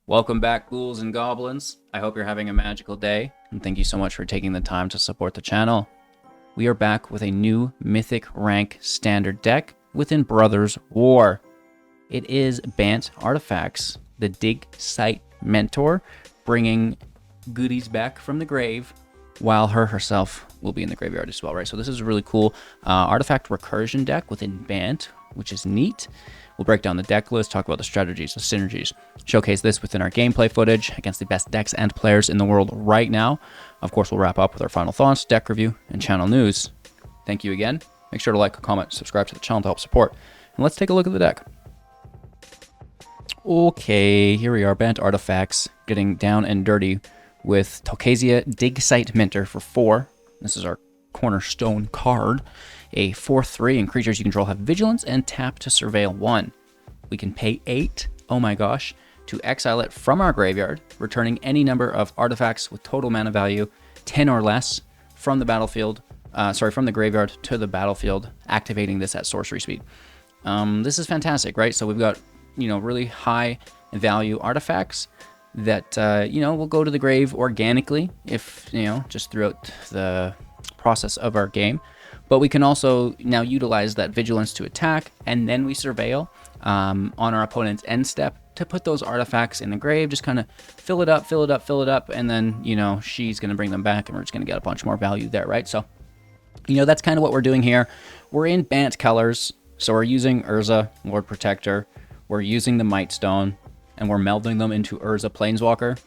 Welcome back, ghouls and goblins. I hope you're having a magical day, and thank you so much for taking the time to support the channel. We are back with a new Mythic rank standard deck within Brothers War. It is Bant Artifacts, the Dig Site Mentor, bringing goodies back from the grave, while herself will be in the graveyard as well, right? So this is a really cool artifact recursion deck within Bant, which is neat. We'll break down the deck list, talk about the strategies, the synergies, showcase this within our gameplay footage against the best decks and players in the world right now. Of course, we'll wrap up with our final thoughts, deck review, and channel news. Thank you again. Make sure to like, comment, subscribe to the channel to help support. And let's take a look at the deck. Okay, here we are, Bant Artifacts, getting down and dirty with Tocasia Dig Site Mentor for 4. This is our cornerstone card. A 4/3, and creatures you control have vigilance and tap to surveil 1. We can pay 8, oh my gosh, to exile it from our graveyard, returning any number of artifacts with total mana value 10 or less from the battlefield, from the graveyard to the battlefield, activating this at sorcery speed. This is fantastic, right? So we've got, really high value artifacts that, will go to the grave organically if, just throughout the process of our game. But we can also now utilize that vigilance to attack, and then we surveil on our opponent's end step to put those artifacts in the grave, just kind of fill it up, and then, she's going to bring them back, and we're just going to get a bunch more value there, right? So, that's kind of what we're doing here. We're in Bant colors, so we're using Urza, Lord Protector, we're using the Mightstone, and we're melding them into Urza Planeswalker.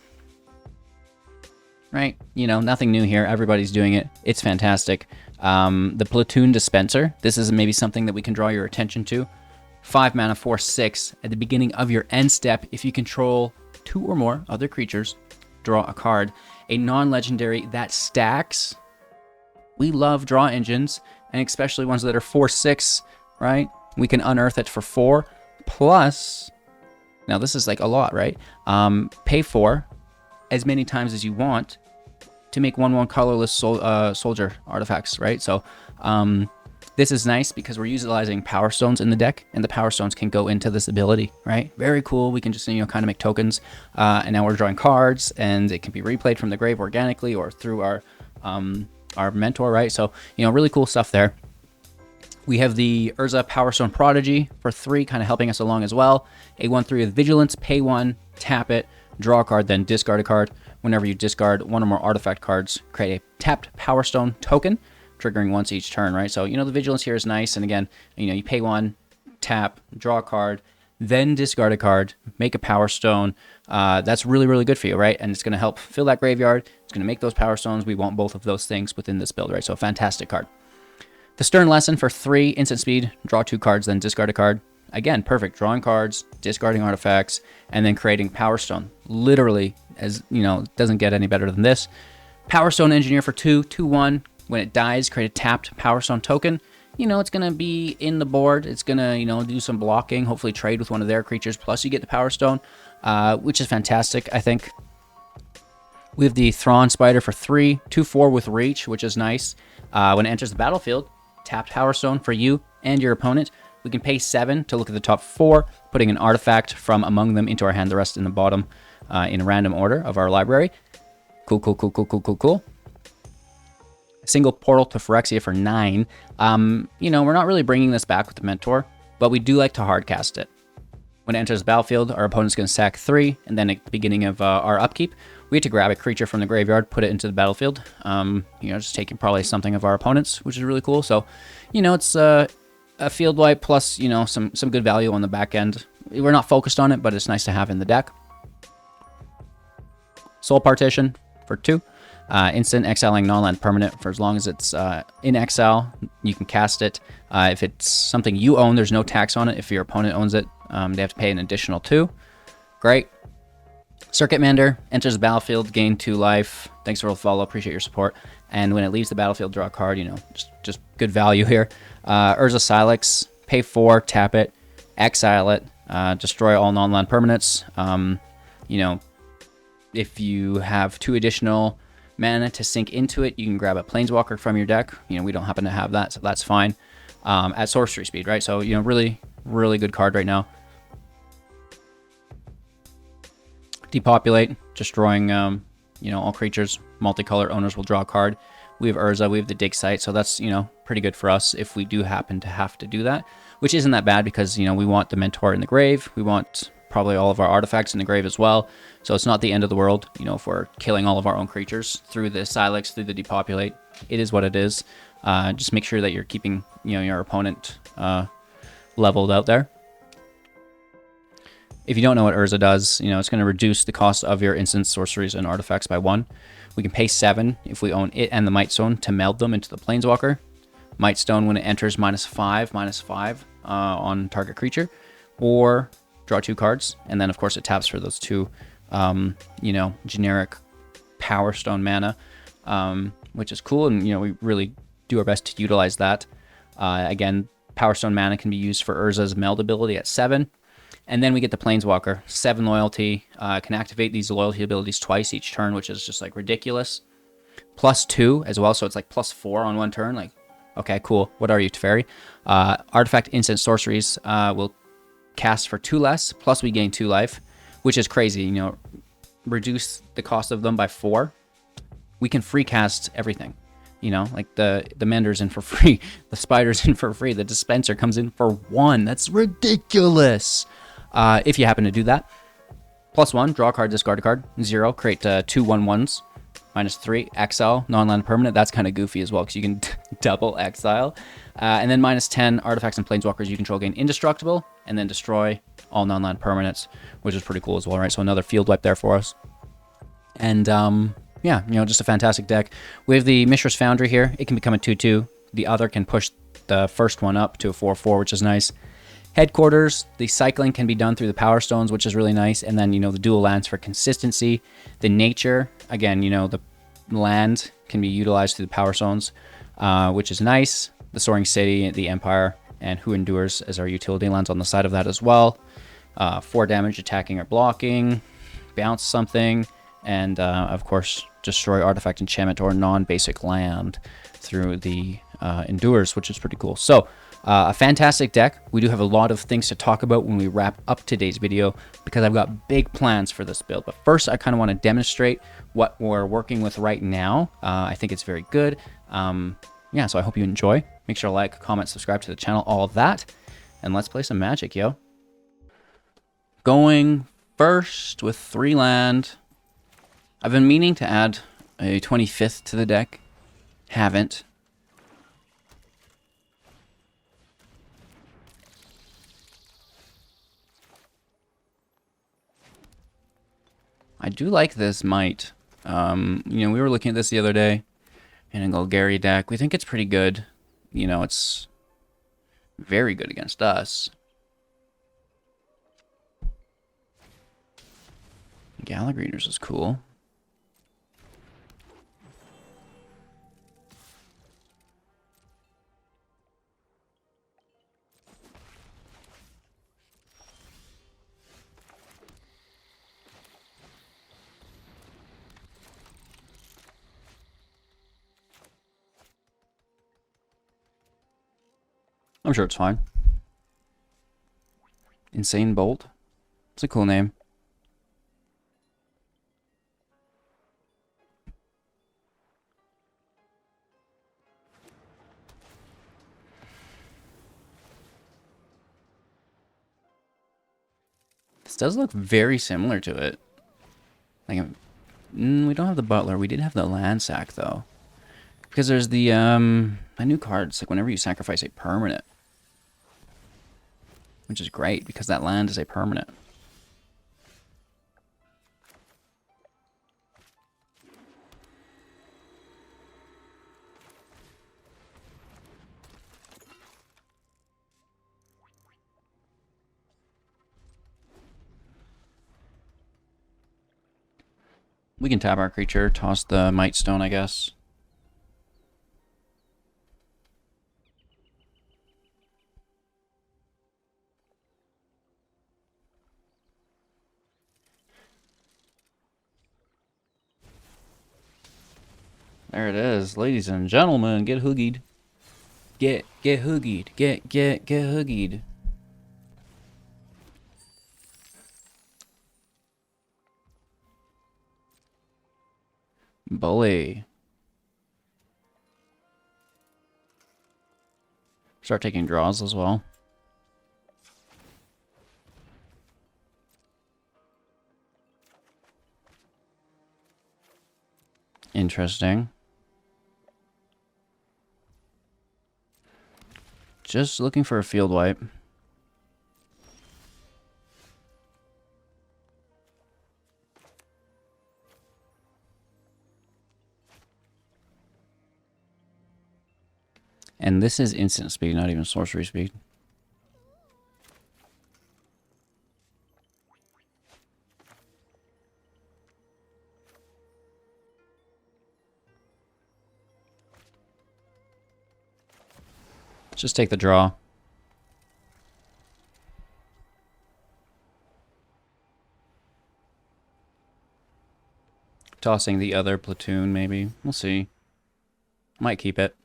Right? Nothing new here. Everybody's doing it. It's fantastic. The Platoon Dispenser. This is maybe something that we can draw your attention to. 5 mana, 4/6. At the beginning of your end step, if you control 2 or more other creatures, draw a card. A non-legendary that stacks. We love draw engines, and especially ones that are 4/6, right? We can unearth it for 4. Plus, now this is like a lot, right? Pay 4 as many times as you want to make 1/1 colorless soldier artifacts, right? So this is nice because we're utilizing Powerstones in the deck, and the Powerstones can go into this ability, right? Very cool. We can just, kind of make tokens, and now we're drawing cards, and it can be replayed from the grave organically or through our mentor, right? So, really cool stuff there. We have the Urza Powerstone Prodigy for 3, kind of helping us along as well. A 1/3 with Vigilance, pay 1, tap it, draw a card, then discard a card. Whenever you discard 1 or more artifact cards, create a tapped Powerstone token, triggering once each turn, right? So, the vigilance here is nice. And again, you pay 1, tap, draw a card, then discard a card, make a Powerstone. That's really, really good for you, right? And it's going to help fill that graveyard. It's going to make those Powerstones. We want both of those things within this build, right? So, fantastic card. The Stern Lesson for 3, instant speed, draw 2 cards, then discard a card. Again, perfect. Drawing cards, discarding artifacts, and then creating Powerstone. Literally, as doesn't get any better than this. Powerstone Engineer for 2, 2/1. When it dies, create a tapped Powerstone token. It's going to be in the board. It's going to, do some blocking, hopefully trade with one of their creatures. Plus, you get the Powerstone, which is fantastic, I think. We have the Thran Spider for 3, 2/4 with Reach, which is nice. When it enters the battlefield, tapped Powerstone for you and your opponent. We can pay 7 to look at the top 4, putting an artifact from among them into our hand, the rest in the bottom in random order of our library. Cool. A single portal to Phyrexia for 9. We're not really bringing this back with the Mentor, but we do like to hardcast it. When it enters the battlefield, our opponent's going to sack 3, and then at the beginning of our upkeep, we get to grab a creature from the graveyard, put it into the battlefield. Just taking probably something of our opponent's, which is really cool. So, it's a field wipe plus, some good value on the back end. We're not focused on it, but it's nice to have in the deck. Soul Partition for 2. Instant exiling non-land permanent for as long as it's in exile. You can cast it. If it's something you own, there's no tax on it. If your opponent owns it, they have to pay an additional 2. Great. Circuit Mender enters the battlefield, gain 2 life. Thanks for the follow. Appreciate your support. And when it leaves the battlefield, draw a card. Just good value here. Urza Sylex, pay 4, tap it, exile it, destroy all non-land permanents. If you have 2 additional mana to sink into it, you can grab a Planeswalker from your deck. We don't happen to have that, so that's fine. At sorcery speed, right? So, really, really good card right now. Depopulate, destroying you know, all creatures. Multicolor owners will draw a card. We have Urza, we have the dig site, so that's, you know, pretty good for us if we do happen to have to do that, which isn't that bad because, you know, we want the Mentor in the grave. We want probably all of our artifacts in the grave as well. So it's not the end of the world, you know, if we're killing all of our own creatures through the Sylex, through the Depopulate. It is what it is. Just make sure that you're keeping, you know, your opponent leveled out there. If you don't know what Urza does, you know, it's going to reduce the cost of your instant sorceries and artifacts by 1. We can pay 7 if we own it and the Mightstone to meld them into the Planeswalker. Mightstone, when it enters, -5 on target creature, or draw 2 cards, and then of course it taps for those 2, you know, generic Powerstone mana, which is cool, and you know we really do our best to utilize that. Again, Powerstone mana can be used for Urza's meld ability at 7. And then we get the Planeswalker, 7 loyalty, can activate these loyalty abilities twice each turn, which is just like ridiculous. +2 as well, so it's like +4 on 1 turn. Like, okay, cool. What are you, Teferi? Artifact instant sorceries will cast for 2 less, plus we gain 2 life, which is crazy. You know, reduce the cost of them by 4. We can free cast everything. You know, like the Mender's in for free, the Spider's in for free, the Dispenser comes in for 1. That's ridiculous. If you happen to do that. +1, draw a card, discard a card. 0, create 2 1/1s. -3, exile, non-land permanent. That's kind of goofy as well because you can double exile. And then -10, artifacts and planeswalkers you control gain indestructible, and then destroy all non-land permanents, which is pretty cool as well, right? So another field wipe there for us. And yeah, you know, just a fantastic deck. We have the Mishra's Foundry here. It can become a 2/2. The other can push the first one up to a 4/4, which is nice. Headquarters, the cycling can be done through the Powerstones, which is really nice. And then, you know, the dual lands for consistency. The nature, again, you know, the land can be utilized through the Powerstones, which is nice. The Soaring City, the Empire, and Who Endures as our utility lands on the side of that as well. 4 damage attacking or blocking, bounce something, and of course, destroy artifact, enchantment, or non-basic land through the Endures, which is pretty cool. So, a fantastic deck. We do have a lot of things to talk about when we wrap up today's video because I've got big plans for this build. But first, I kind of want to demonstrate what we're working with right now. I think it's very good. Yeah, so I hope you enjoy. Make sure to like, comment, subscribe to the channel, all of that. And let's play some Magic, yo. Going first with 3 land. I've been meaning to add a 25th to the deck. Haven't. I do like this Might. You know, we were looking at this the other day in a Golgari deck. We think it's pretty good. You know, it's very good against us. Gallagreators is cool. I'm sure it's fine. Insane Bolt. It's a cool name. This does look very similar to it. Like, we don't have the Butler. We did have the Landsack, though. Because there's the new cards, like whenever you sacrifice a permanent. Which is great, because that land is a permanent. We can tap our creature, toss the Mightstone, I guess. There it is, ladies and gentlemen. Get hoogied. Get hoogied. Get hoogied. Bully. Start taking draws as well. Interesting. Just looking for a field wipe. And this is instant speed, not even sorcery speed. Just take the draw. Tossing the other platoon, maybe. We'll see. Might keep it.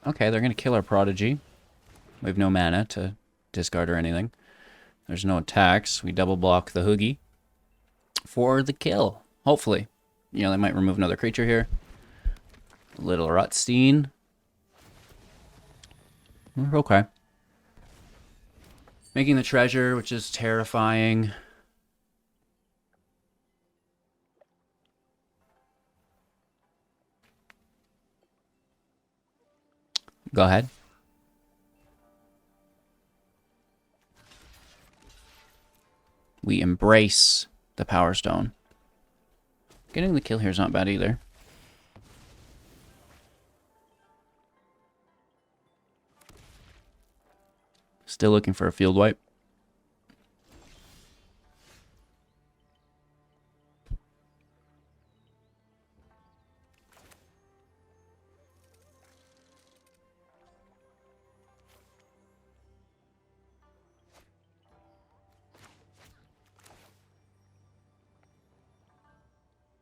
Okay, they're going to kill our Prodigy. We have no mana to discard or anything. There's no attacks. We double block the Hoogie for the kill. Hopefully. You know, they might remove another creature here. Little Rutstein. Okay. Making the treasure, which is terrifying. Go ahead. We embrace the Powerstone. Getting the kill here is not bad either. Still looking for a field wipe.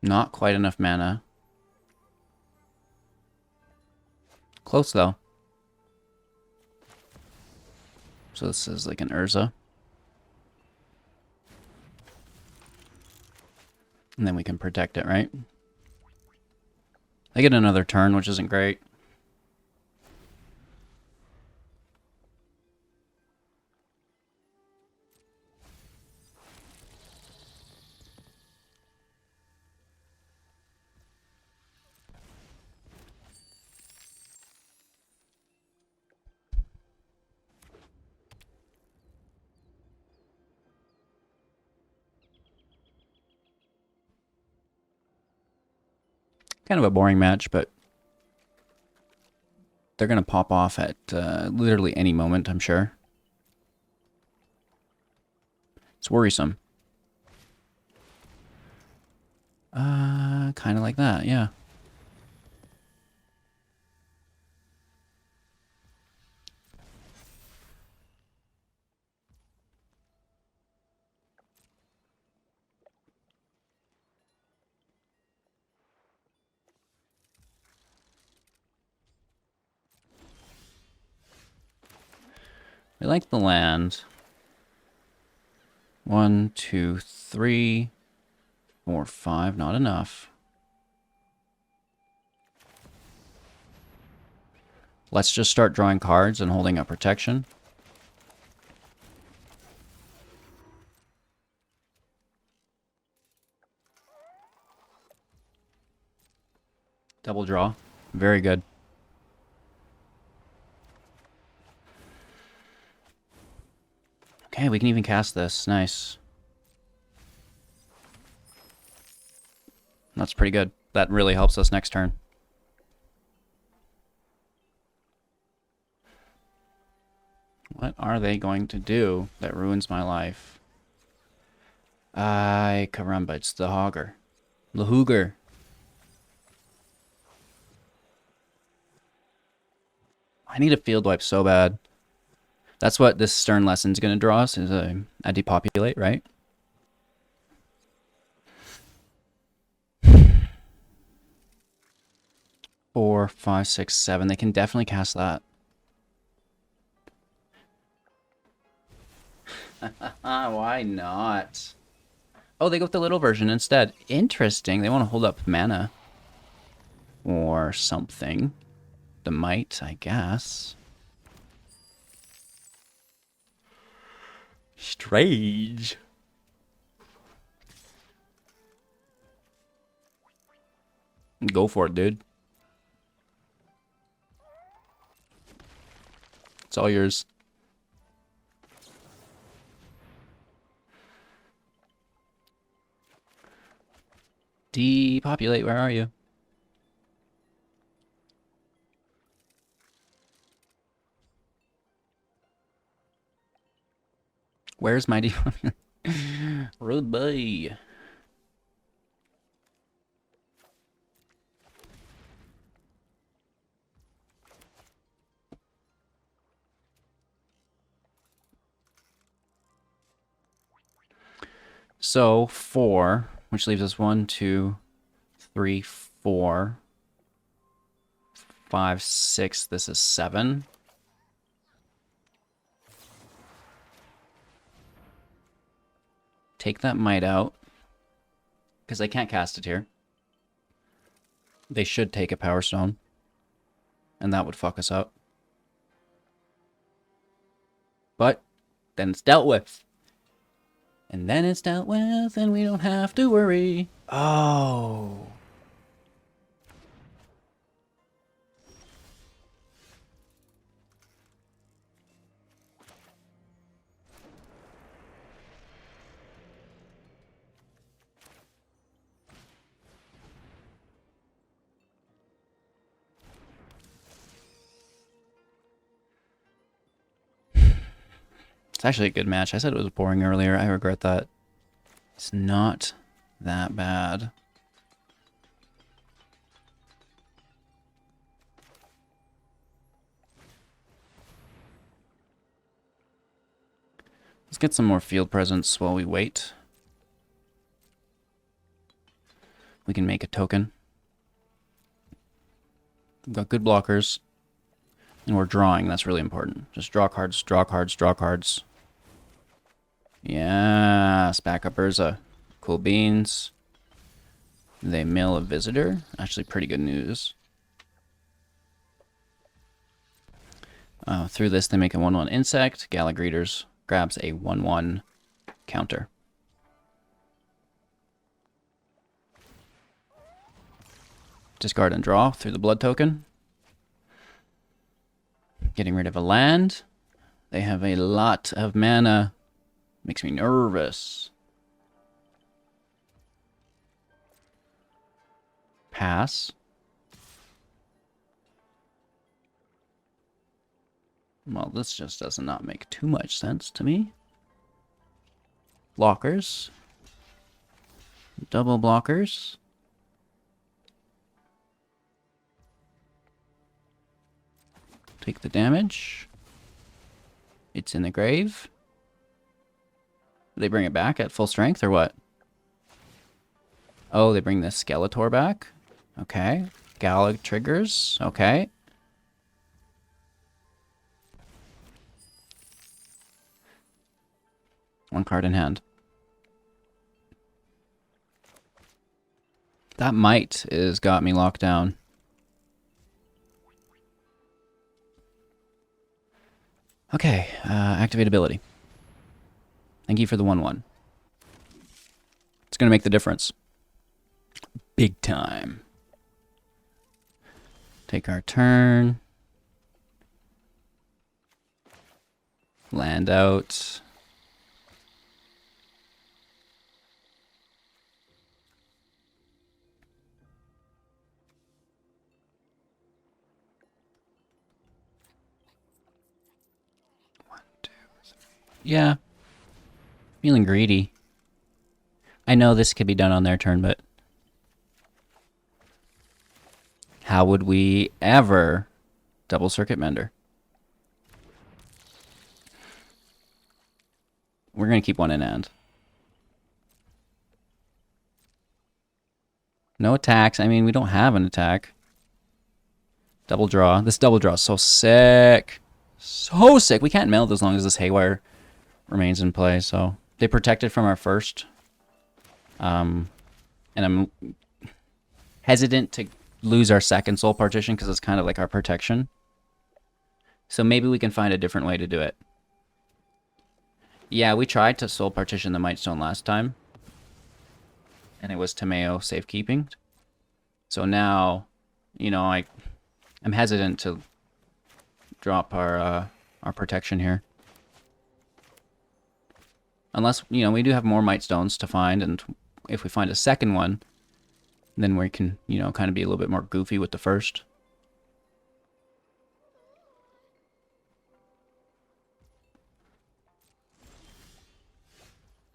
Not quite enough mana. Close though. So this is like an Urza. And then we can protect it, right? They get another turn, which isn't great. Kind of a boring match, but they're going to pop off at literally any moment, I'm sure. It's worrisome. Kind of like that, yeah. We like the land. 1, 2, 3, 4, 5. Not enough. Let's just start drawing cards and holding up protection. Double draw. Very good. Okay, we can even cast this. Nice. That's pretty good. That really helps us next turn. What are they going to do that ruins my life? Ay, caramba, it's the Hogger. The Hooger. I need a field wipe so bad. That's what this Stern Lesson's going to draw us, is a Depopulate, right? 4, 5, 6, 7. They can definitely cast that. Why not? Oh, they go with the little version instead. Interesting. They want to hold up mana. Or something. The might, I guess. Strange. Go for it, dude. It's all yours. Depopulate, where are you? Where's my depopulate? Ruby. So 4, which leaves us 1, 2, 3, 4, 5, 6. This is 7. Take that might out, because they can't cast it here. They should take a Powerstone, and that would fuck us up. But then it's dealt with. And then it's dealt with, and we don't have to worry. Oh. It's actually a good match. I said it was boring earlier. I regret that. It's not that bad. Let's get some more field presence while we wait. We can make a token. We've got good blockers. And we're drawing. That's really important. Just draw cards, draw cards, draw cards. Yes, back up Urza. Cool beans. They mill a visitor. Actually, pretty good news. Through this, they make a 1/1 insect. Galagreeters grabs a 1/1 counter. Discard and draw through the blood token. Getting rid of a land. They have a lot of mana. Makes me nervous. Pass. Well, this just does not make too much sense to me. Blockers. Double blockers. Take the damage. It's in the grave. Do they bring it back at full strength or what? Oh, they bring the Skeletor back? Okay. Galag triggers. Okay. One card in hand. That might is got me locked down. Okay, activate ability. Thank you for the 1/1. It's going to make the difference. Big time. Take our turn. Land out. Yeah. Feeling greedy. I know this could be done on their turn, but how would we ever double Circuit Mender? We're going to keep one in hand. No attacks. I mean, we don't have an attack. Double draw. This double draw is so sick. So sick. We can't meld as long as this Haywire remains in play, so they protected from our first. And I'm hesitant to lose our second Soul Partition because it's kind of like our protection. So maybe we can find a different way to do it. Yeah, we tried to Soul Partition the Mightstone last time. And it was Tomeo safekeeping. So now, you know, I'm hesitant to drop our protection here. Unless, you know, we do have more Mightstones to find, and if we find a second one, then we can, you know, kind of be a little bit more goofy with the first.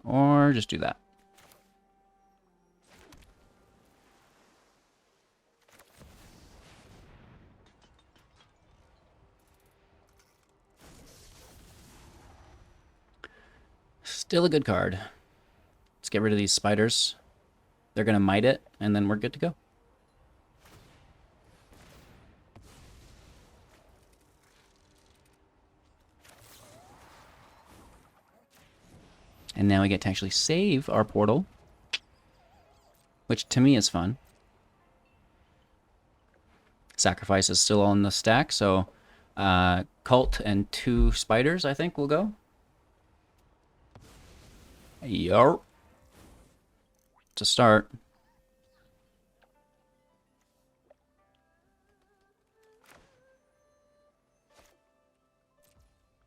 Or just do that. Still a good card. Let's get rid of these spiders. They're going to might it, and then we're good to go. And now we get to actually save our portal, which to me is fun. Sacrifice is still on the stack, so Cult and 2 spiders, I think, will go. Yarp. To start.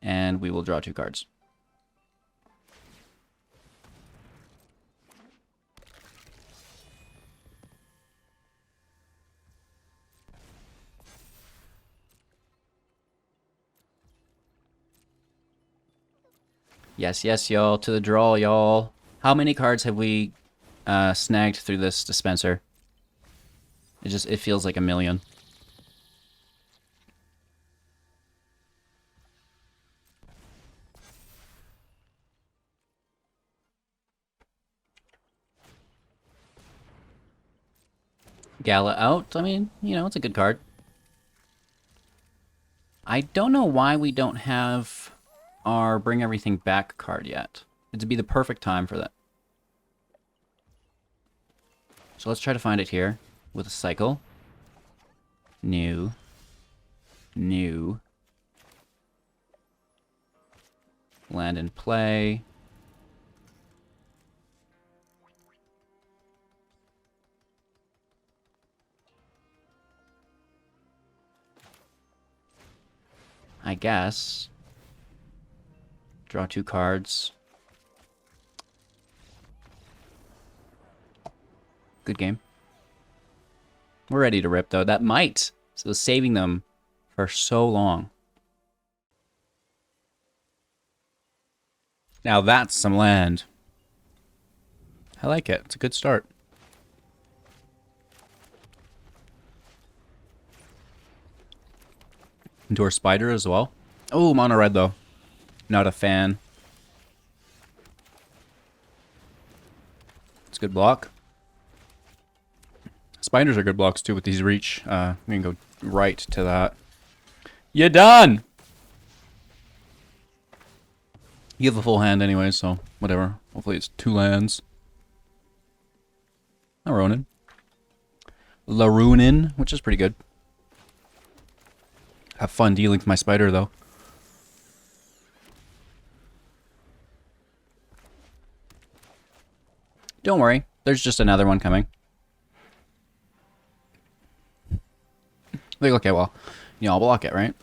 And we will draw 2 cards. Yes, yes, y'all. To the draw, y'all. How many cards have we snagged through this dispenser? It feels like a million. Gala out. I mean, you know, it's a good card. I don't know why we don't have our Bring Everything Back card yet. It'd be the perfect time for that. So let's try to find it here with a cycle. New. New. Land and play. I guess. Draw 2 cards. Good game. We're ready to rip, though. That might. So saving them for so long. Now that's some land. I like it. It's a good start. Into our spider as well. Oh, mono red, though. Not a fan. It's a good block. Spiders are good blocks too with these reach. We can go right to that. You done! You have a full hand anyway, so whatever. Hopefully it's 2 lands. A Ronin. Larunin, which is pretty good. Have fun dealing with my spider though. Don't worry, there's just another one coming. Like, okay, well, you know, I'll block it, right?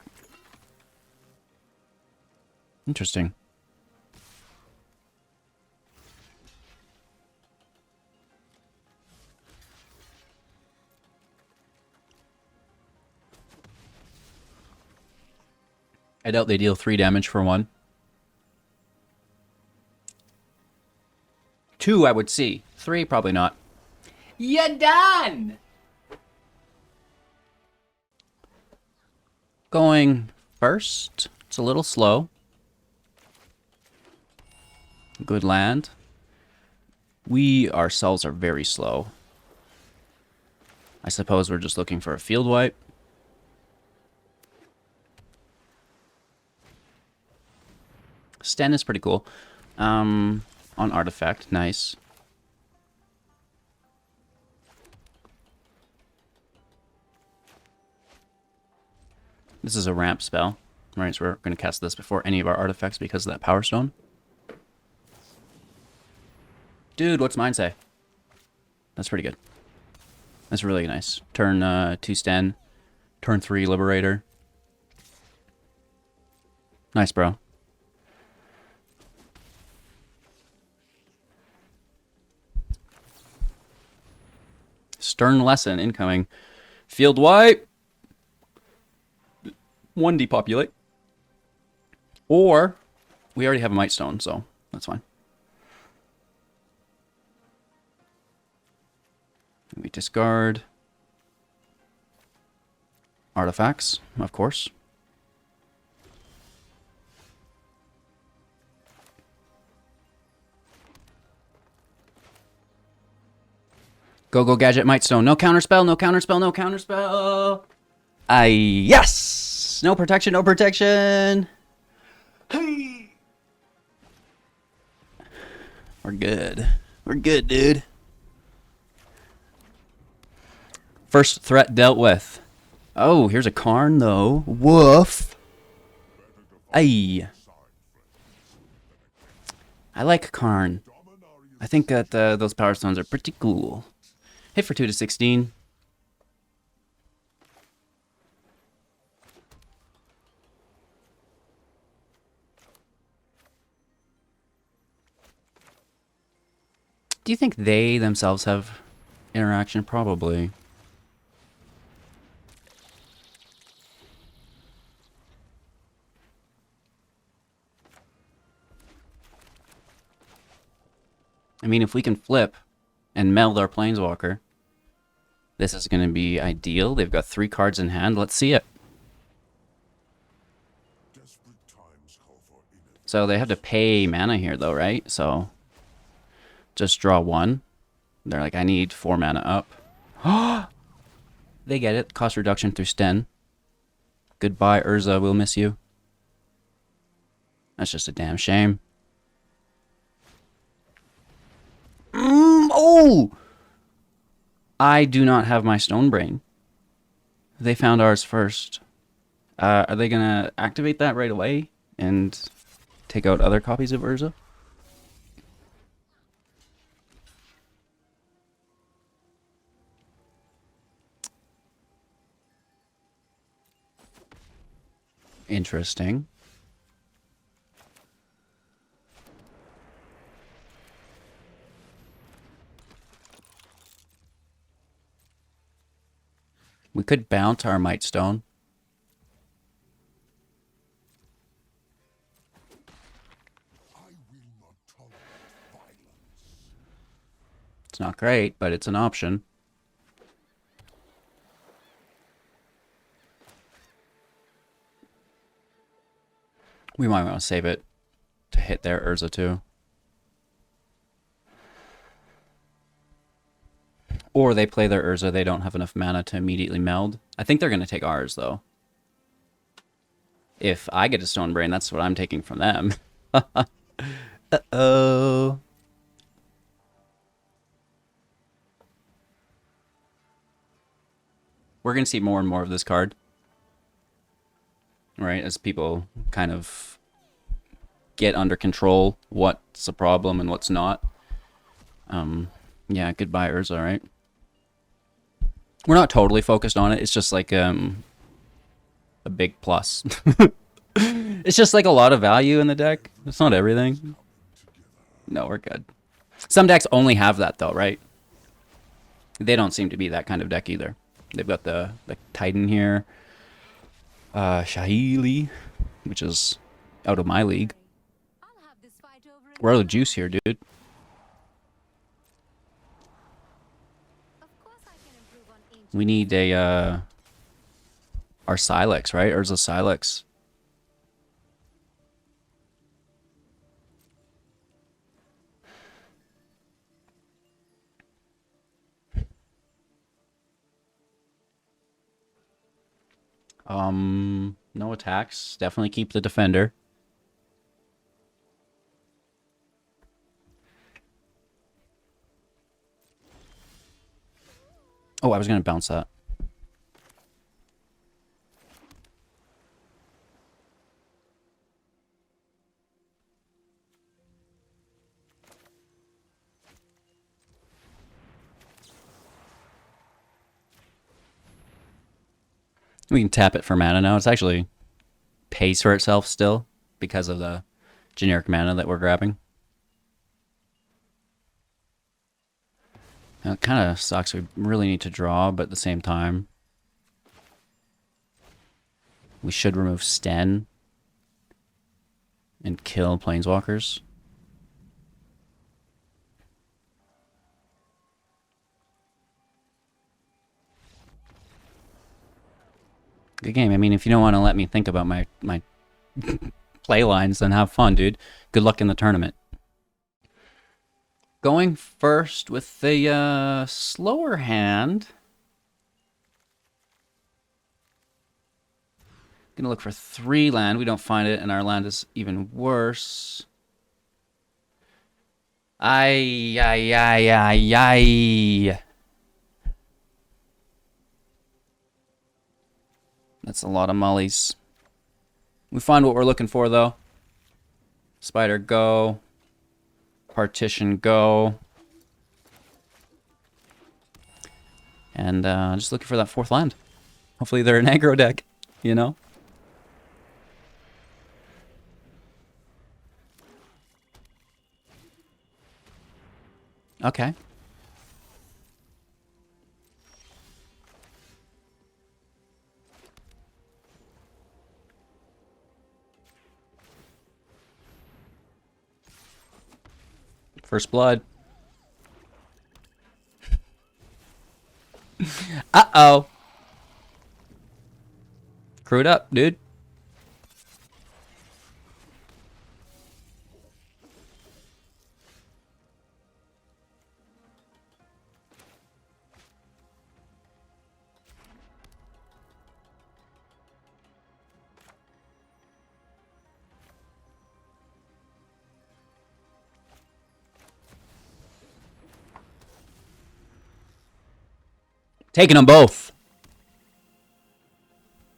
Interesting. I doubt they deal 3 damage for 1. 2, I would see. 3, probably not. You done! Going first. It's a little slow. Good land. We ourselves are very slow. I suppose we're just looking for a field wipe. Sten is pretty cool. On Artifact, nice. This is a ramp spell. Right, so we're going to cast this before any of our artifacts because of that Powerstone. Dude, what's mine say? That's pretty good. That's really nice. Turn 2 Sten. Turn 3 Liberator. Nice, bro. Stern Lesson incoming. Field wipe. 1 Depopulate. Or, we already have a Mightstone, so that's fine. We discard artifacts, of course. Go Gadget Mightstone. No counterspell, no counterspell, no counterspell. Yes! No protection, no protection. Hey! We're good. We're good, dude. First threat dealt with. Oh, here's a Karn, though. Woof. Ay. I like Karn. I think that those Powerstones are pretty cool. Hit for 2 to 16. Do you think they themselves have interaction? Probably. I mean, if we can flip and meld our Planeswalker, this is going to be ideal. They've got 3 cards in hand. Let's see it. So they have to pay mana here, though, right? So just draw 1. They're like, I need 4 mana up. They get it. Cost reduction through Sten. Goodbye, Urza. We'll miss you. That's just a damn shame. Oh! I do not have my Stone Brain. They found ours first. Are they going to activate that right away and take out other copies of Urza? Interesting. We could bounce our Mightstone. It's not great, but it's an option. We might want to save it to hit their Urza too. Or they play their Urza, they don't have enough mana to immediately meld. I think they're going to take ours, though. If I get a Stone Brain, that's what I'm taking from them. Uh-oh. We're going to see more and more of this card. Right, as people kind of get under control what's a problem and what's not. Yeah, goodbye Urza, right? We're not totally focused on it. It's just like a big plus. It's just like a lot of value in the deck. It's not everything. No, we're good. Some decks only have that though, right? They don't seem to be that kind of deck either. They've got the Titan here. Shahili, which is out of my league. We're out of juice here, dude. We need a, our Sylex, right? Urza Sylex. No attacks. Definitely keep the defender. Oh, I was going to bounce that. We can tap it for mana now. It's actually pays for itself still because of the generic mana that we're grabbing. Now, it kind of sucks. We really need to draw, but at the same time, we should remove Sten and kill Planeswalkers. Good game. I mean, if you don't want to let me think about my play lines, then have fun, dude. Good luck in the tournament. Going first with the slower hand. Gonna look for 3 land. We don't find it, and our land is even worse. Ay, ay, ay, ay, ay. That's a lot of mollies. We find what we're looking for, though. Spider, go. Partition, go. And just looking for that 4th land. Hopefully they're an aggro deck, you know? Okay. First blood. Uh-oh. Screwed up, dude. Taking them both.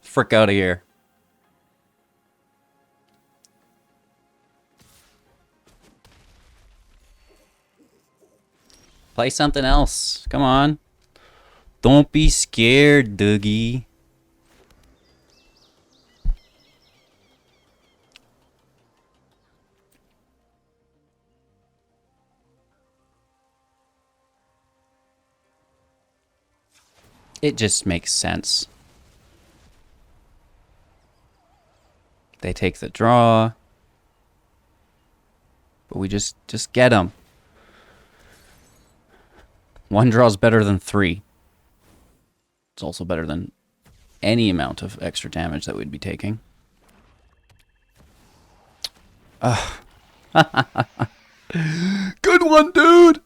Frick out of here. Play something else. Come on. Don't be scared, Dougie. It just makes sense. They take the draw. But we just get them. 1 draw is better than 3. It's also better than any amount of extra damage that we'd be taking. Ugh. Good one, dude!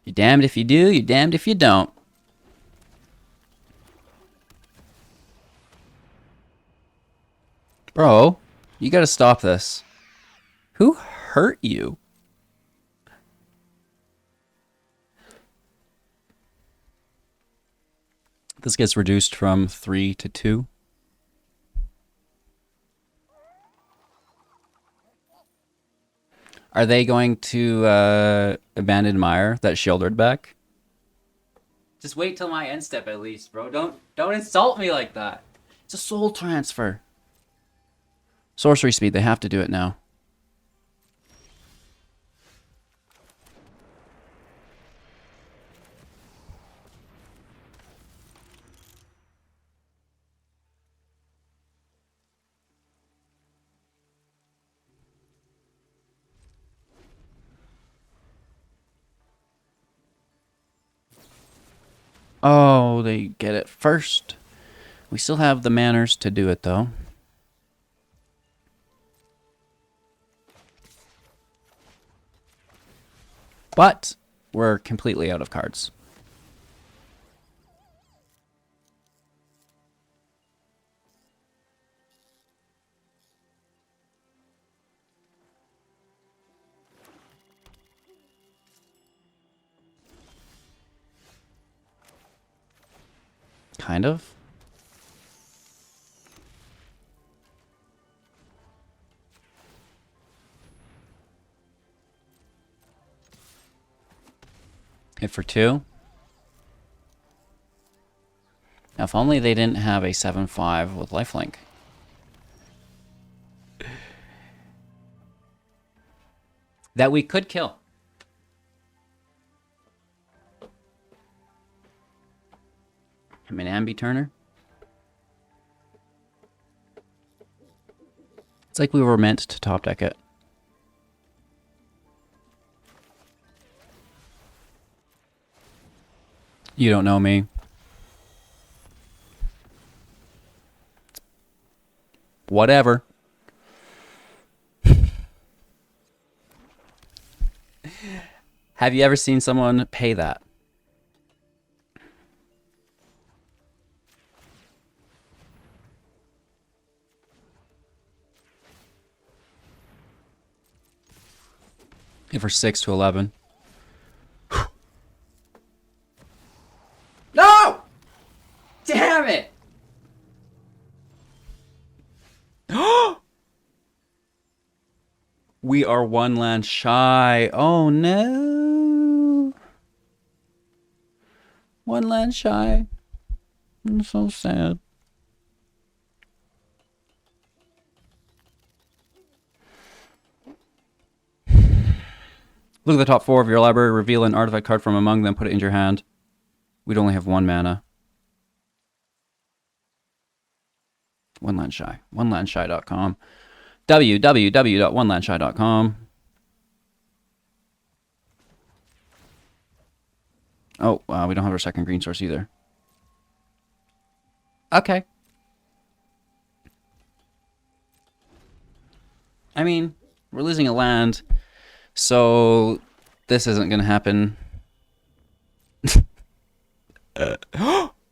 You're damned if you do, you're damned if you don't. Bro, you gotta stop this. Who hurt you? This gets reduced from 3 to 2. Are they going to abandon Mire, that Shieldred back? Just wait till my end step at least, bro. Don't insult me like that. It's a soul transfer. Sorcery speed, they have to do it now. Oh, they get it first. We still have the manners to do it, though. But we're completely out of cards. Kind of. Hit for 2. Now, if only they didn't have a 7/5 with lifelink. That we could kill. I'm an Ambi Turner. It's like we were meant to top deck it. You don't know me. Whatever. Have you ever seen someone pay that? Hit for 6 to 11. No! Damn it! We are 1 land shy. Oh no. 1 land shy. I'm so sad. Look at the top 4 of your library, reveal an artifact card from among them, put it in your hand. We'd only have 1 mana. 1 land shy. 1landshy.com. www.onelandshy.com. Oh, wow, we don't have our second green source either. Okay. I mean, we're losing a land, so this isn't going to happen.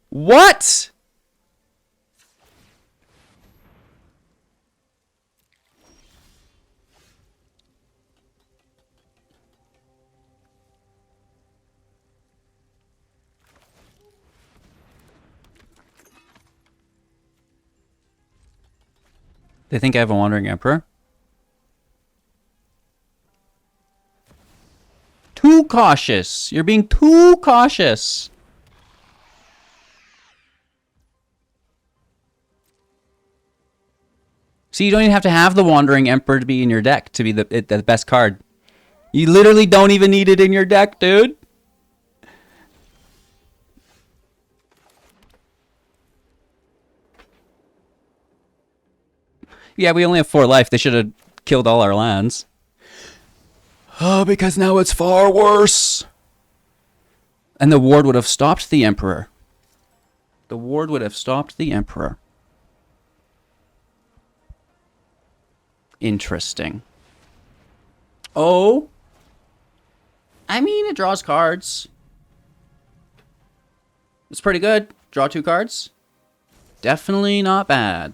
What? They think I have a Wandering Emperor? Too cautious. You're being too cautious. See, you don't even have to have the Wandering Emperor to be in your deck to be the best card. You literally don't even need it in your deck, dude. Yeah, we only have 4 life. They should have killed all our lands. Oh, because now it's far worse. And the ward would have stopped the Emperor. The ward would have stopped the Emperor. Interesting. Oh. I mean, it draws cards. It's pretty good. Draw 2 cards. Definitely not bad.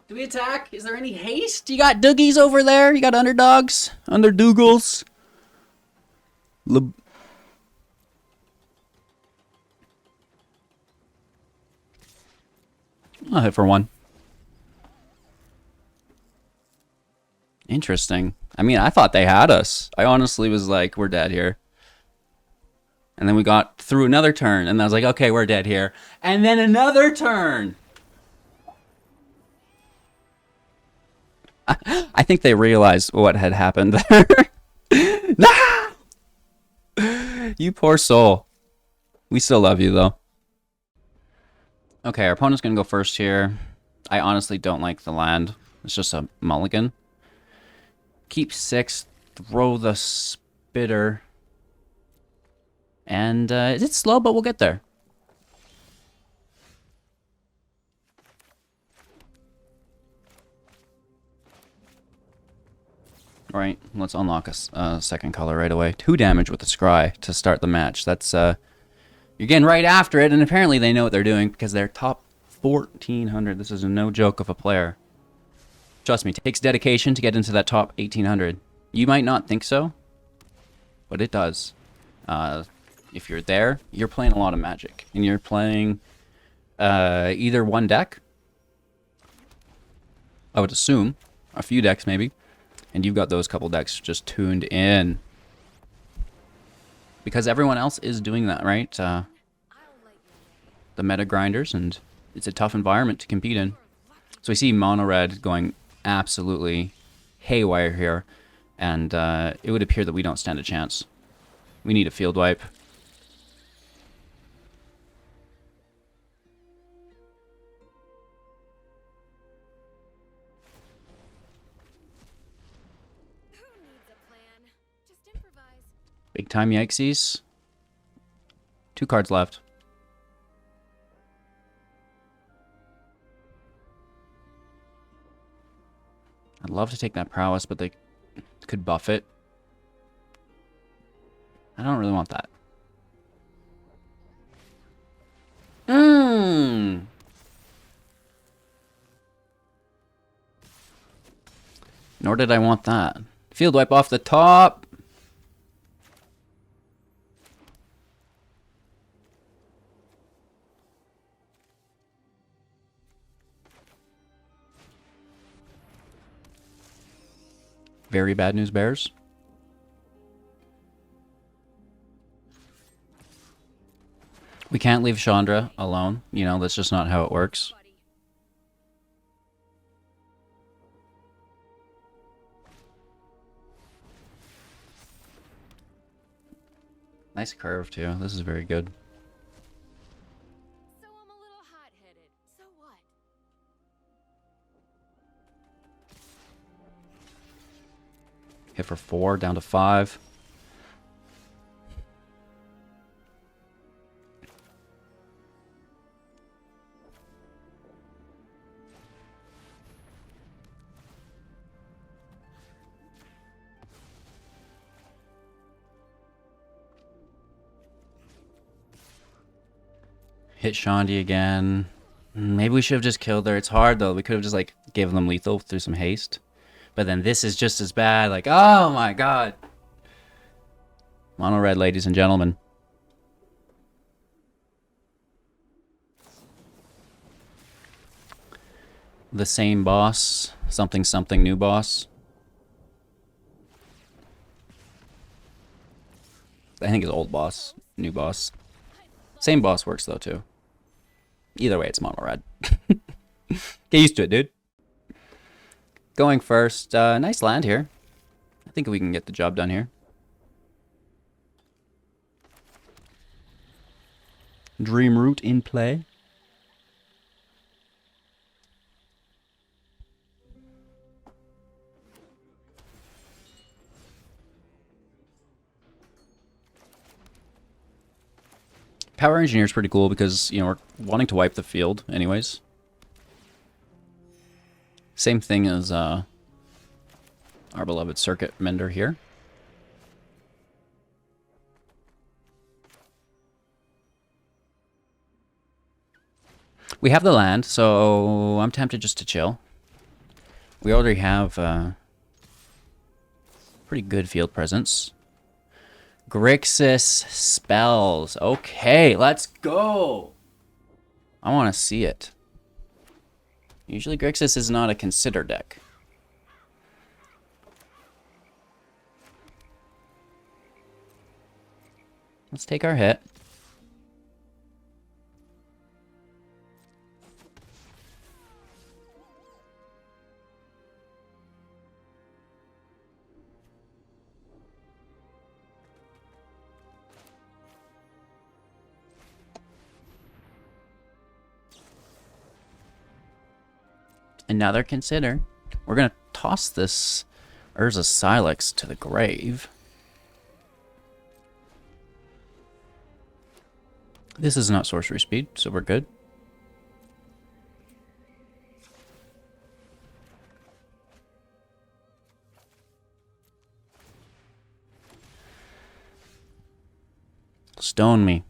Do we attack? Is there any haste? You got Doogies over there? You got underdogs? Underdoogles? I'll hit for 1. Interesting. I mean, I thought they had us. I honestly was like, we're dead here. And then we got through another turn, and I was like, okay, we're dead here. And then another turn! I think they realized what had happened there. No! You poor soul. We still love you, though. Okay, our opponent's going to go first here. I honestly don't like the land. It's just a mulligan. Keep 6. Throw the Spitter. And it's slow, but we'll get there. Alright, let's unlock a second color right away. 2 damage with the Scry to start the match. That's, you're getting right after it, and apparently they know what they're doing because they're top 1,400. This is no joke of a player. Trust me, it takes dedication to get into that top 1,800. You might not think so, but it does. If you're there, you're playing a lot of Magic, and you're playing either one deck, I would assume, a few decks maybe, and you've got those couple decks just tuned in. Because everyone else is doing that, right? The meta grinders, and it's a tough environment to compete in. So we see mono red going absolutely haywire here, and it would appear that we don't stand a chance. We need a field wipe. Big time yikesies. 2 cards left. I'd love to take that prowess, but they could buff it. I don't really want that. Nor did I want that. Field wipe off the top. Very bad news, Bears. We can't leave Chandra alone. You know, that's just not how it works. Nice curve, too. This is very good. So I'm a little hot-headed. So what? Hit for 4, down to 5. Hit Shandi again. Maybe we should have just killed her. It's hard, though. We could have just, like, given them lethal through some haste. But then this is just as bad. Like, oh my god. Mono red, ladies and gentlemen. The same boss. Something something new boss. I think it's old boss. New boss. Same boss works though too. Either way, it's mono red. Get used to it, dude. Going first. Nice land here. I think we can get the job done here. Dreamroot in play. Power Engineer is pretty cool because, you know, we're wanting to wipe the field anyways. Same thing as our beloved Circuit Mender here. We have the land, so I'm tempted just to chill. We already have pretty good field presence. Grixis spells. Okay, let's go. I want to see it. Usually Grixis is not a consider deck. Let's take our hit. Another consider. We're going to toss this Urza Sylex to the grave. This is not sorcery speed, so we're good. Stone me.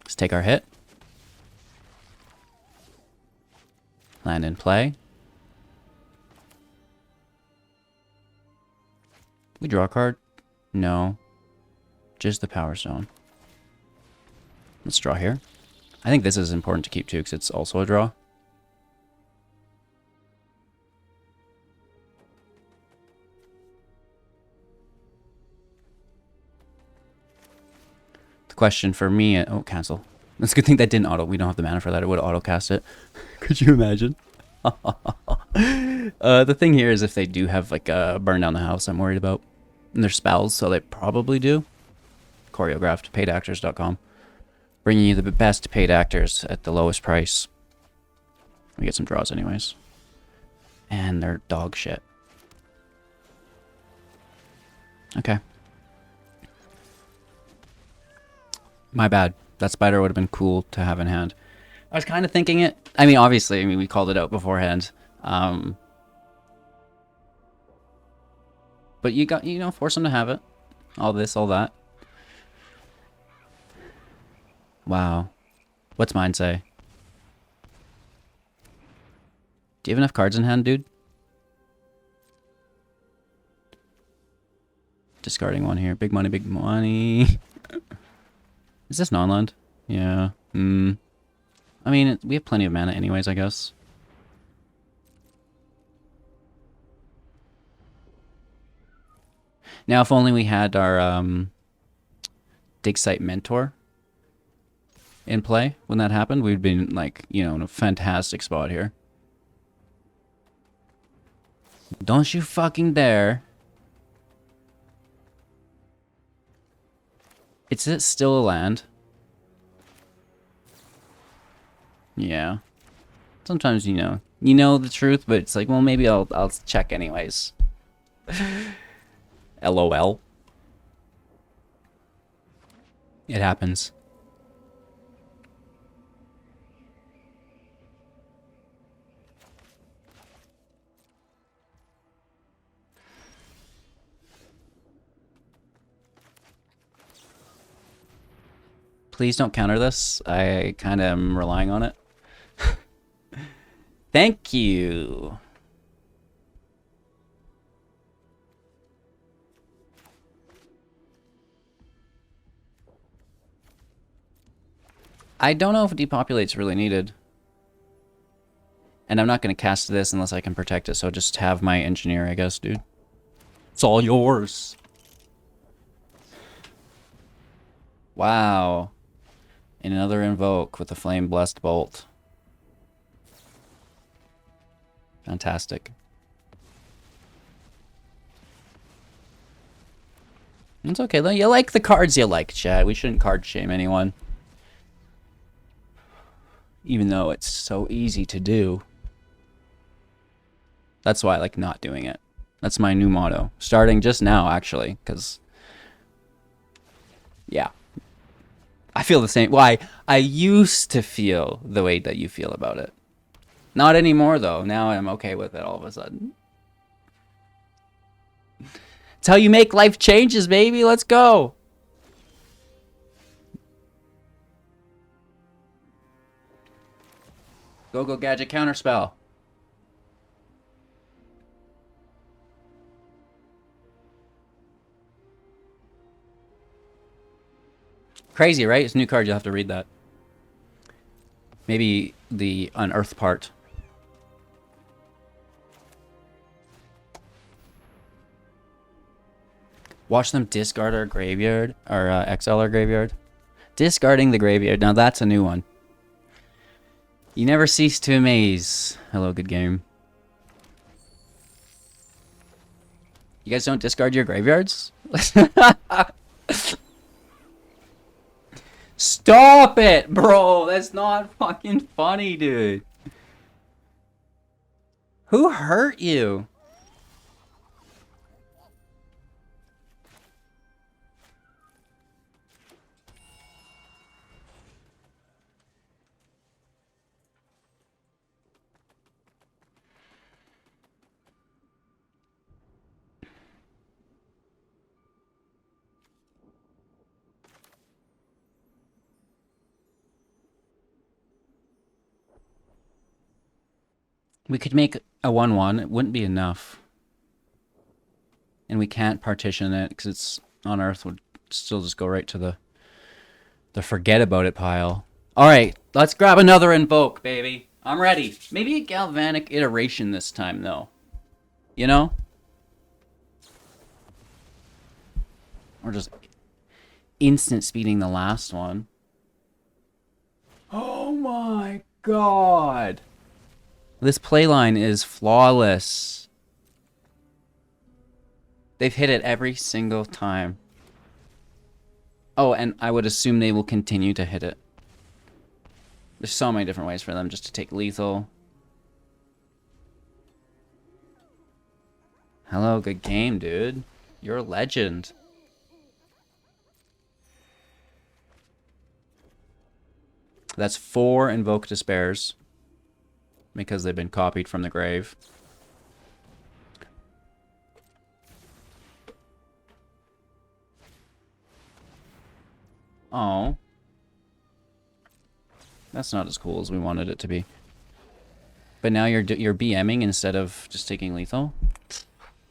Let's take our hit. Land in play. We draw a card. No. Just the Powerstone. Let's draw here. I think this is important to keep too, because it's also a draw. The question for me... Oh, cancel. It's a good thing that didn't auto. We don't have the mana for that. It would auto cast it. Could you imagine? The thing here is if they do have like a burn down the house, I'm worried about. And their spells, so they probably do. Choreographed, paidactors.com. Bringing you the best paid actors at the lowest price. We get some draws anyways. And they're dog shit. Okay. My bad. That spider would have been cool to have in hand. I was kind of thinking it. I mean, obviously, we called it out beforehand. But you got, force them to have it. All this, all that. Wow. What's mine say? Do you have enough cards in hand, dude? Discarding one here. Big money, big money. Is this non-land? Yeah. I mean, we have plenty of mana anyways, I guess. Now, if only we had our dig site mentor in play when that happened, we'd been like, in a fantastic spot here. Don't you fucking dare. Is it still a land? Yeah. Sometimes you know the truth, but it's like, well, maybe I'll check anyways. LOL. It happens. Please don't counter this. I kind of am relying on it. Thank you. I don't know if Depopulate's really needed. And I'm not going to cast this unless I can protect it, so just have my engineer, I guess, dude. It's all yours. Wow. And another invoke with a flame blessed bolt. Fantastic. It's okay though. You like the cards you like, Chad. We shouldn't card shame anyone. Even though it's so easy to do. That's why I like not doing it. That's my new motto. Starting just now, actually, because... yeah. I feel the same. Why? I used to feel the way that you feel about it. Not anymore, though. Now I'm okay with it all of a sudden. It's how you make life changes, baby. Let's go. Go gadget counterspell. Crazy, right? It's a new card. You'll have to read that. Maybe the unearth part. Watch them discard our graveyard, or exile our graveyard. Discarding the graveyard. Now that's a new one. You never cease to amaze. Hello, good game. You guys don't discard your graveyards? Stop it, bro. That's not fucking funny, dude. Who hurt you? We could make a 1/1. It wouldn't be enough. And we can't partition it because it's on Earth would still just go right to the forget about it pile. All right, let's grab another Invoke, baby. I'm ready. Maybe a Galvanic iteration this time, though. You know? Or just instant speeding the last one. Oh my god. This playline is flawless. They've hit it every single time. Oh, and I would assume they will continue to hit it. There's so many different ways for them just to take lethal. Hello, good game, dude. You're a legend. That's 4 Invoke Despairs. Because they've been copied from the grave. Oh. That's not as cool as we wanted it to be. But now you're BMing instead of just taking lethal?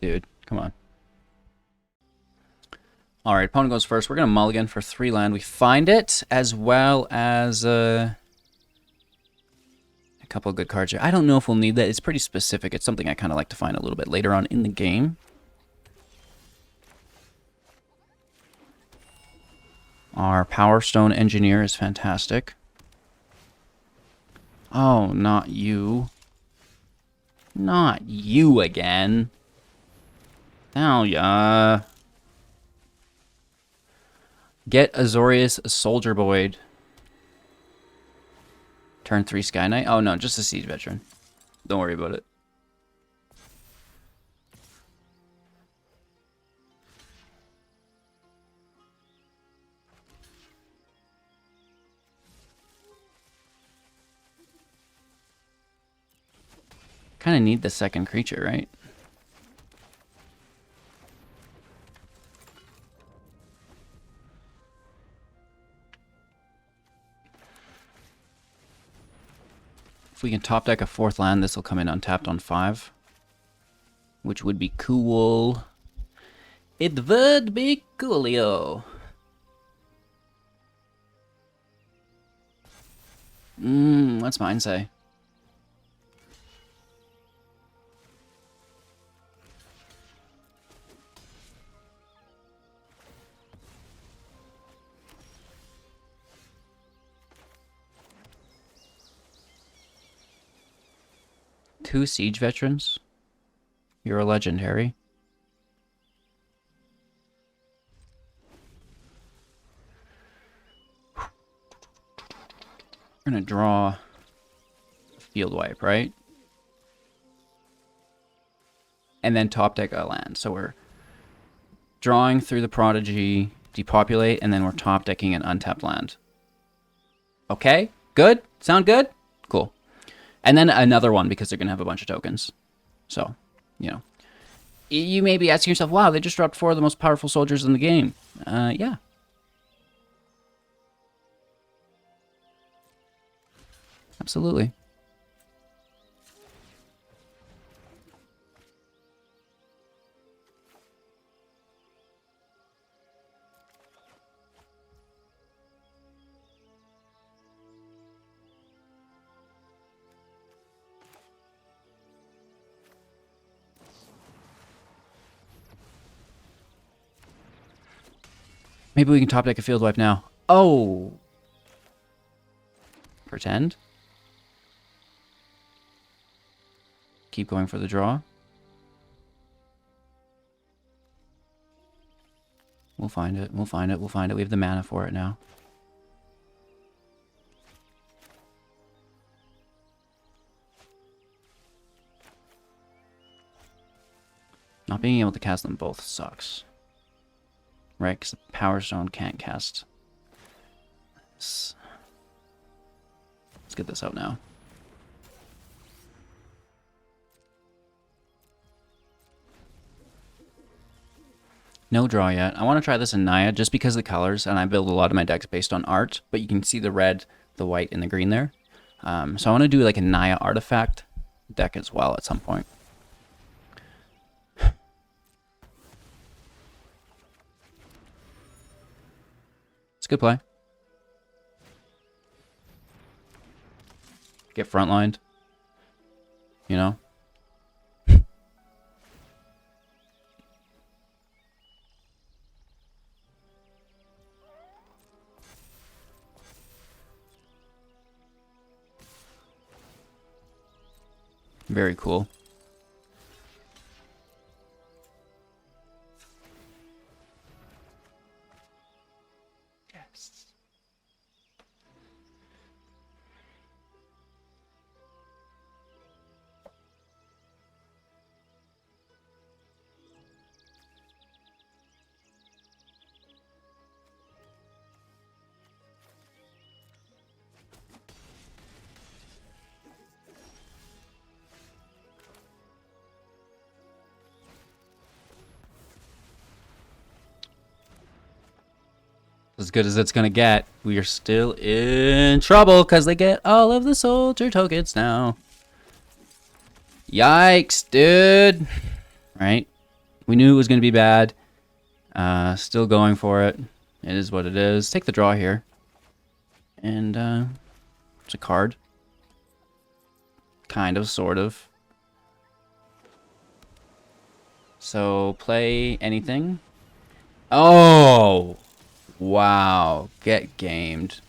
Dude, come on. Alright, opponent goes first. We're going to mulligan for 3 land. We find it, as well as a couple of good cards here. I don't know if we'll need that. It's pretty specific. It's something I kind of like to find a little bit later on in the game. Our Powerstone Engineer is fantastic. Oh, not you. Not you again. Oh, yeah. Get Azorius Soldier Boyd. Turn 3 Sky Knight. Oh, no, just a Siege Veteran. Don't worry about it. Kind of need the second creature, right? If we can top deck a 4th land, this will come in untapped on 5. Which would be cool. It would be coolio. What's mine say? Two Siege Veterans? You're a legend, Harry. We're gonna draw a Field Wipe, right? And then top deck a land. So we're drawing through the Prodigy, Depopulate, and then we're top decking an untapped land. Okay? Good? Sound good? Cool. And then another one because they're going to have a bunch of tokens. So, you know. You may be asking yourself, wow, they just dropped 4 of the most powerful soldiers in the game. Yeah. Absolutely. Maybe we can top deck a Field Wipe now. Oh! Pretend. Keep going for the draw. We'll find it. We'll find it. We'll find it. We have the mana for it now. Not being able to cast them both sucks. Right, because the Powerstone can't cast this. Let's get this out now. No draw yet. I want to try this in Naya just because of the colors, and I build a lot of my decks based on art, but you can see the red, the white, and the green there. So I want to do like a Naya artifact deck as well at some point. It's a good play. Get frontlined. You know? Very cool. Yes. As good as it's gonna get. We are still in trouble because they get all of the soldier tokens now. Yikes, dude. Right? We knew it was gonna be bad. Still going for it. It is what it is. Take the draw here. And it's a card. Kind of, sort of. So play anything. Oh! Wow, get gamed.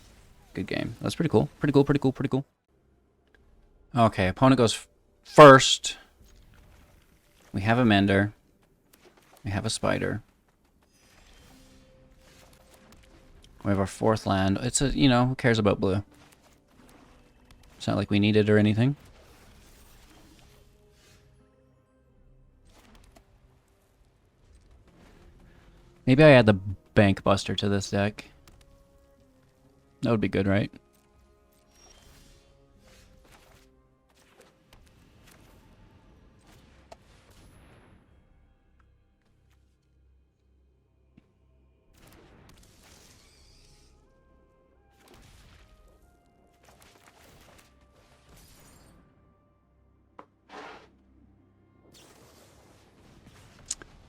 Good game. That's pretty cool. Pretty cool, pretty cool, pretty cool. Okay, opponent goes first. We have a Mender. We have a Spider. We have our 4th land. It's a, you know, who cares about blue? It's not like we need it or anything. Maybe I add the Bank Buster to this deck. That would be good, right?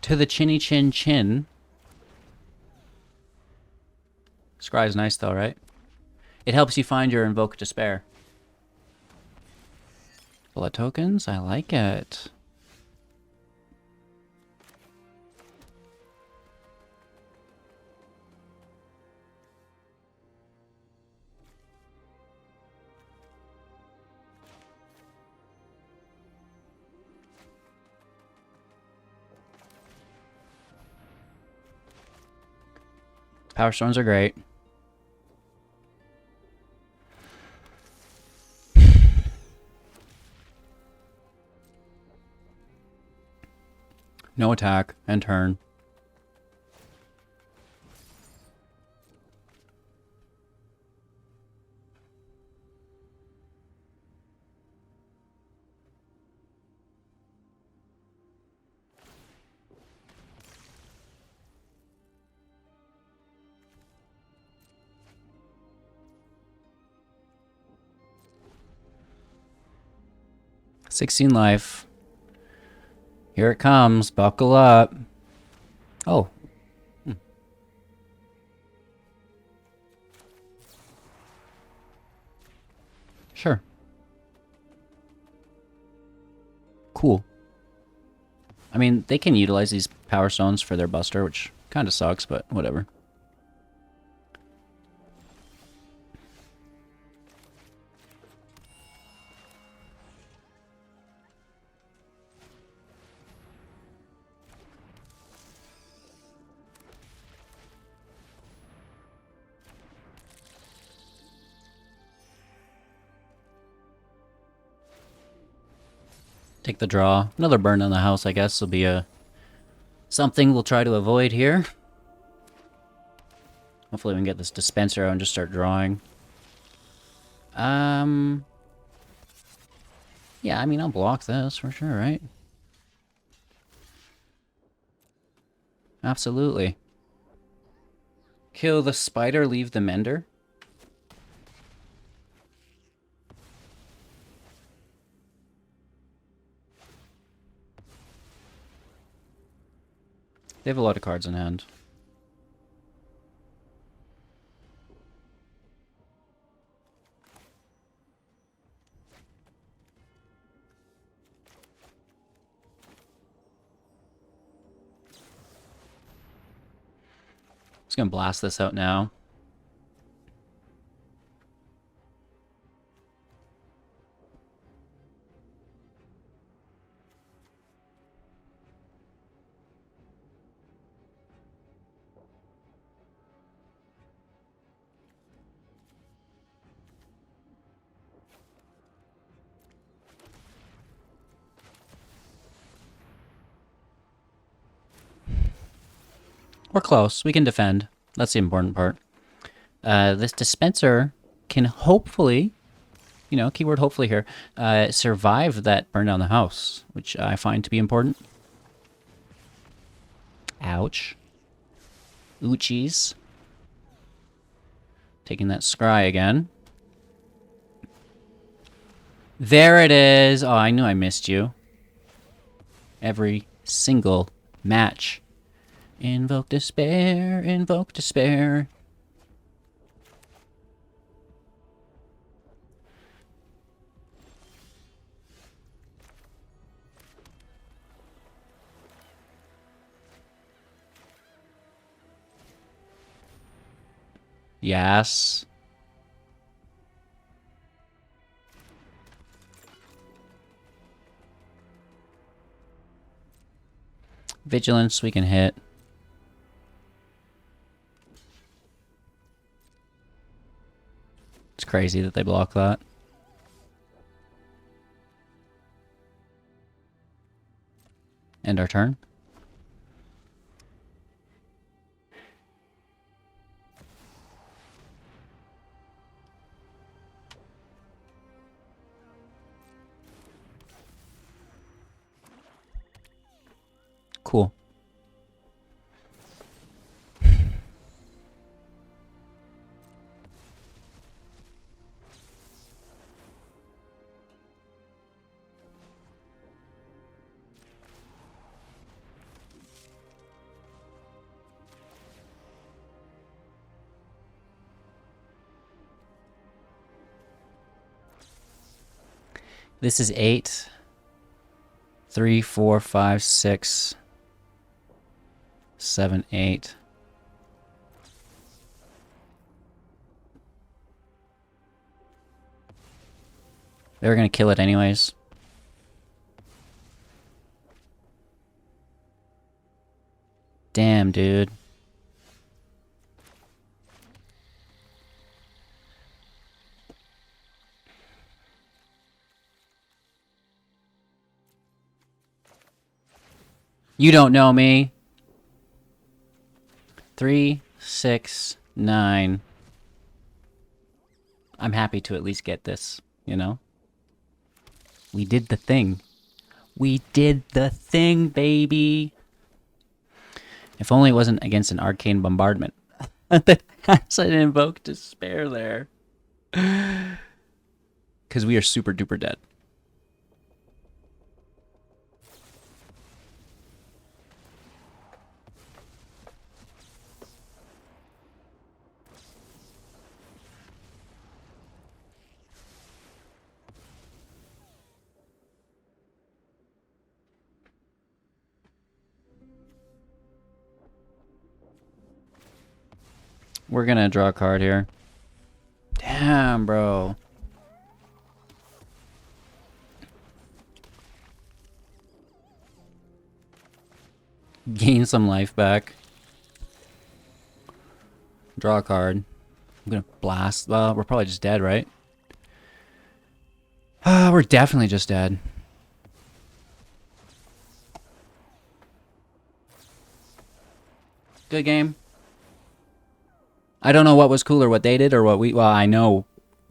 To the chinny chin chin. Scry's nice though, right? It helps you find your Invoke Despair. Full of tokens? I like it. Powerstones are great. No attack and turn. $16 life. Here it comes. Buckle up. Oh. Sure. Cool. I mean, they can utilize these Powerstones for their Buster, which kind of sucks, but whatever. Take the draw. Another burn on the house, I guess, will be a something we'll try to avoid here. Hopefully we can get this dispenser out and just start drawing. Yeah, I mean, I'll block this for sure, right? Absolutely. Kill the spider, leave the mender. They have a lot of cards in hand. Just gonna blast this out now. We're close. We can defend. That's the important part. This dispenser can hopefully, you know, keyword hopefully here, survive that burn down the house, which I find to be important. Ouch. Ouchies. Taking that scry again. There it is. Oh, I knew I missed you. Every single match. Invoke despair, invoke despair. Yes. Vigilance, we can hit. It's crazy that they block that. End our turn. Cool. This is 8. 3, 4, 5, 6, 7, 8. They were gonna kill it anyways. Damn, dude. You don't know me. 3, 6, 9. I'm happy to at least get this, you know? We did the thing. We did the thing, baby. If only it wasn't against an arcane bombardment. That has an invoke despair there. Because we are super duper dead. We're gonna draw a card here. Damn, bro. Gain some life back. Draw a card. I'm gonna blast. Well, we're probably just dead, right? We're definitely just dead. Good game. I don't know what was cooler, what they did or what we... Well, I know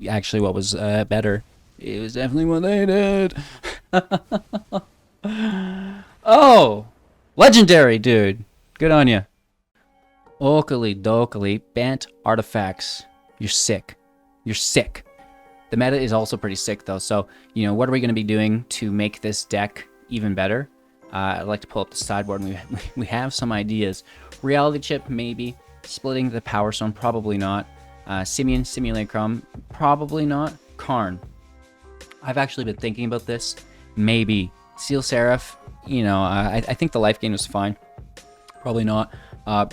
actually what was better. It was definitely what they did. Oh! Legendary, dude. Good on you. Okali dokali. Bant artifacts. You're sick. You're sick. The meta is also pretty sick, though. So, you know, what are we going to be doing to make this deck even better? I'd like to pull up the sideboard, and we have some ideas. Reality Chip, maybe. Splitting the Powerstone, probably not. Simian, Simulacrum, probably not. Karn. I've actually been thinking about this. Maybe. Seal Seraph, you know, I think the life gain was fine. Probably not.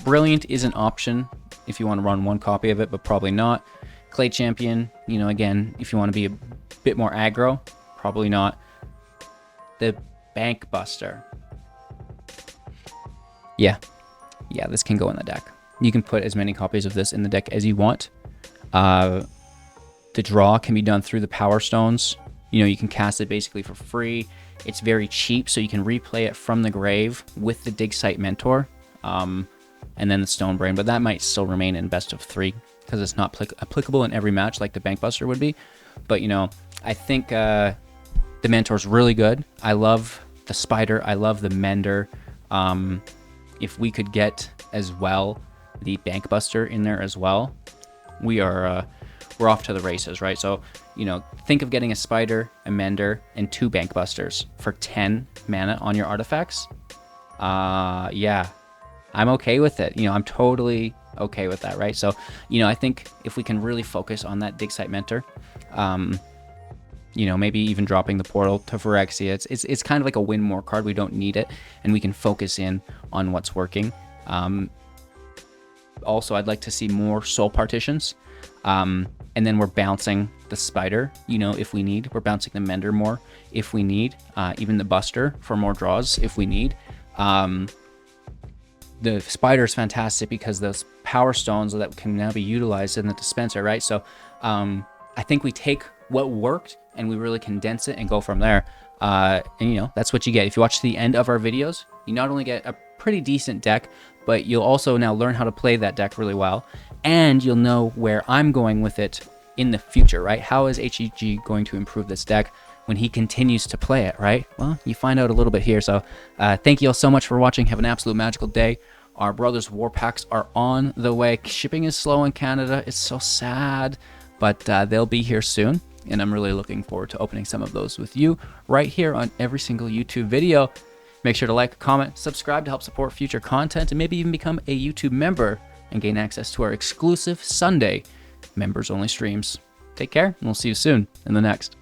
Brilliant is an option. if you want to run one copy of it, but probably not. Clay Champion, you know, again, if you want to be a bit more aggro, probably not. The Bank Buster. Yeah, this can go in the deck. You can put as many copies of this in the deck as you want. The draw can be done through the Powerstones. You know, you can cast it basically for free. It's very cheap, so you can replay it from the grave with the Dig Site Mentor, and then the Stone Brain, but that might still remain in best of 3 because it's not applicable in every match like the Bank Buster would be. But, you know, I think the Mentor's really good. I love the Spider. I love the Mender. If we could get as well the Bank Buster in there as well, we're off to the races, right? So, you know, think of getting a Spider, a Mender, and 2 Bank Busters for 10 mana on your artifacts. Yeah, I'm okay with it. You know, I'm totally okay with that, right? So, you know, I think if we can really focus on that Dig Site Mentor, you know, maybe even dropping the portal to Phyrexia. It's kind of like a win more card. We don't need it, and we can focus in on what's working. Also, I'd like to see more Soul Partitions. And then we're bouncing the Spider, you know, if we need. We're bouncing the Mender more if we need. Even the Buster for more draws if we need. The Spider is fantastic because those Power Stones that can now be utilized in the dispenser, right? So I think we take what worked and we really condense it and go from there. And, you know, that's what you get. If you watch the end of our videos, you not only get a pretty decent deck, but you'll also now learn how to play that deck really well. And you'll know where I'm going with it in the future, right? How is HEG going to improve this deck when he continues to play it, right? Well, you find out a little bit here. So thank you all so much for watching. Have an absolute magical day. Our Brothers War Packs are on the way. Shipping is slow in Canada. It's so sad, but they'll be here soon. And I'm really looking forward to opening some of those with you right here on every single YouTube video. Make sure to like, comment, subscribe to help support future content, and maybe even become a YouTube member and gain access to our exclusive Sunday members-only streams. Take care, and we'll see you soon in the next.